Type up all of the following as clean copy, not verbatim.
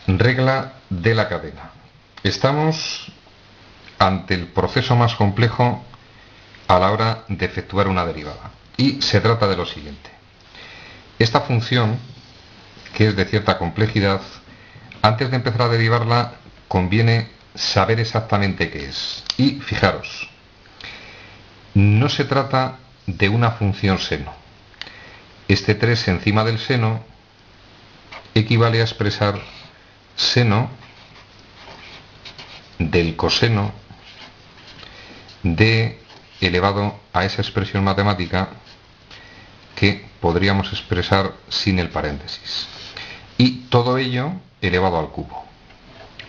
Regla de la cadena. Estamos ante el proceso más complejo a la hora de efectuar una derivada. Y se trata de lo siguiente. Esta función, que es de cierta complejidad, antes de empezar a derivarla conviene saber exactamente qué es. Y fijaros, no se trata de una función seno. Este 3 encima del seno equivale a expresar seno del coseno de elevado a esa expresión matemática que podríamos expresar sin el paréntesis. Y todo ello elevado al cubo.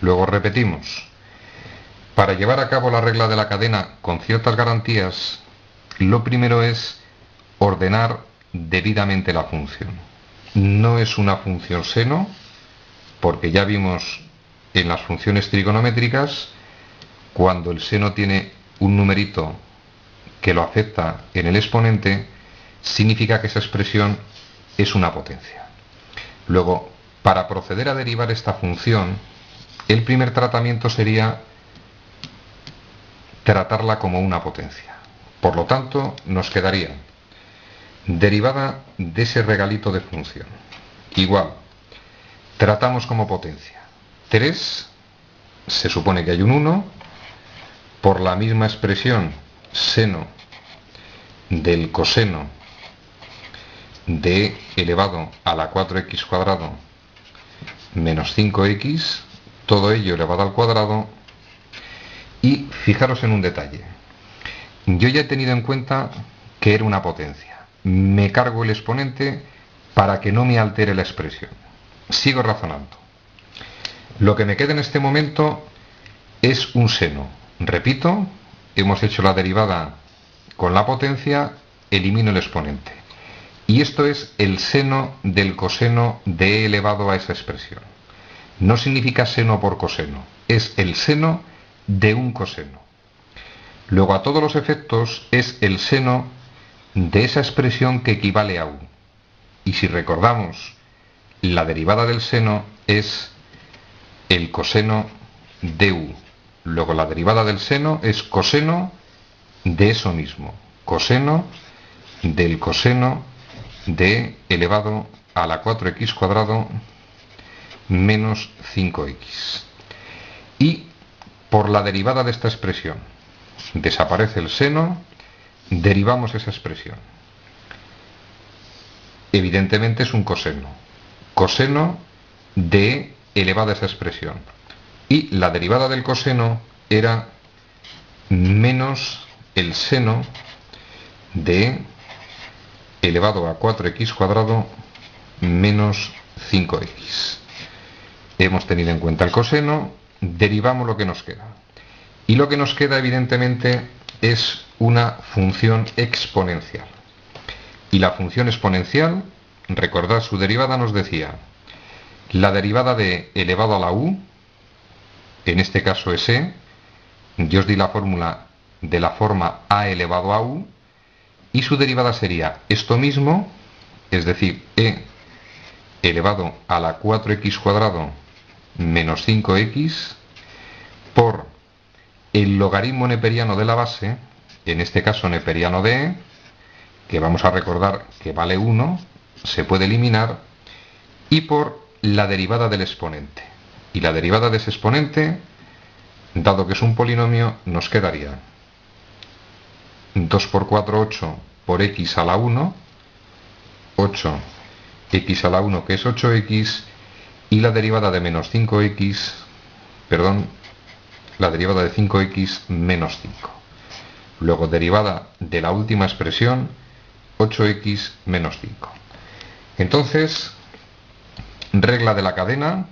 Luego repetimos. Para llevar a cabo la regla de la cadena con ciertas garantías, lo primero es ordenar debidamente la función. No es una función seno, porque ya vimos en las funciones trigonométricas, cuando el seno tiene un numerito que lo acepta en el exponente, significa que esa expresión es una potencia. Luego, para proceder a derivar esta función, el primer tratamiento sería tratarla como una potencia. Por lo tanto, nos quedaría derivada de ese regalito de función. Igual, tratamos como potencia. 3, se supone que hay un 1, por la misma expresión seno del coseno de elevado a la 4x cuadrado menos 5x, todo ello elevado al cuadrado. Y fijaros en un detalle. Yo ya he tenido en cuenta que era una potencia. Me cargo el exponente para que no me altere la expresión. Sigo razonando. Lo que me queda en este momento es un seno. Repito, hemos hecho la derivada con la potencia, elimino el exponente. Y esto es el seno del coseno de e elevado a esa expresión. No significa seno por coseno, es el seno de un coseno. Luego, a todos los efectos, es el seno de esa expresión que equivale a u. Y si recordamos, la derivada del seno es el coseno de u. Luego, la derivada del seno es coseno de eso mismo. Coseno del coseno de elevado a la 4x cuadrado menos 5x. Y por la derivada de esta expresión desaparece el seno, derivamos esa expresión. Evidentemente es un coseno. Coseno de elevada a esa expresión. Y la derivada del coseno era menos el seno de elevado a 4x cuadrado menos 5x. Hemos tenido en cuenta el coseno, derivamos lo que nos queda. Y lo que nos queda, evidentemente, es una función exponencial. Y la función exponencial, recordad su derivada, nos decía la derivada de elevado a la u, en este caso es e. Yo os di la fórmula de la forma a elevado a u, y su derivada sería esto mismo, es decir, e elevado a la 4x cuadrado menos 5x por el logaritmo neperiano de la base, en este caso neperiano de e, que vamos a recordar que vale 1, se puede eliminar, y por la derivada del exponente. Y la derivada de ese exponente, dado que es un polinomio, nos quedaría 2 por 4, 8 por x a la 1, 8x a la 1, que es 8x, y la derivada de menos 5x, perdón, la derivada de 5x menos 5. Luego derivada de la última expresión, 8x menos 5. Entonces, regla de la cadena,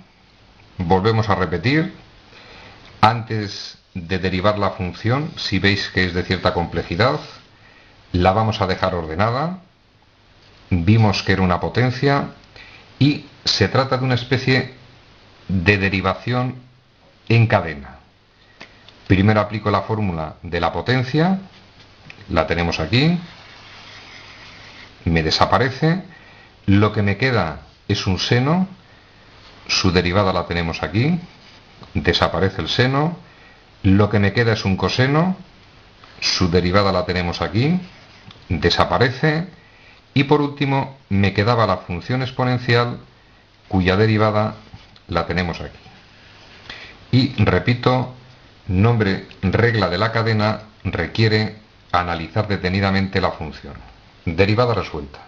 volvemos a repetir. Antes de derivar la función, si veis que es de cierta complejidad, la vamos a dejar ordenada. Vimos que era una potencia y se trata de una especie de derivación en cadena. Primero aplico la fórmula de la potencia, la tenemos aquí, me desaparece, lo que me queda es un seno, su su derivada la tenemos aquí, desaparece el seno, lo que me queda es un coseno, su derivada la tenemos aquí, desaparece, y por último me quedaba la función exponencial cuya derivada la tenemos aquí. Y repito, regla de la cadena requiere analizar detenidamente la función. Derivada resuelta.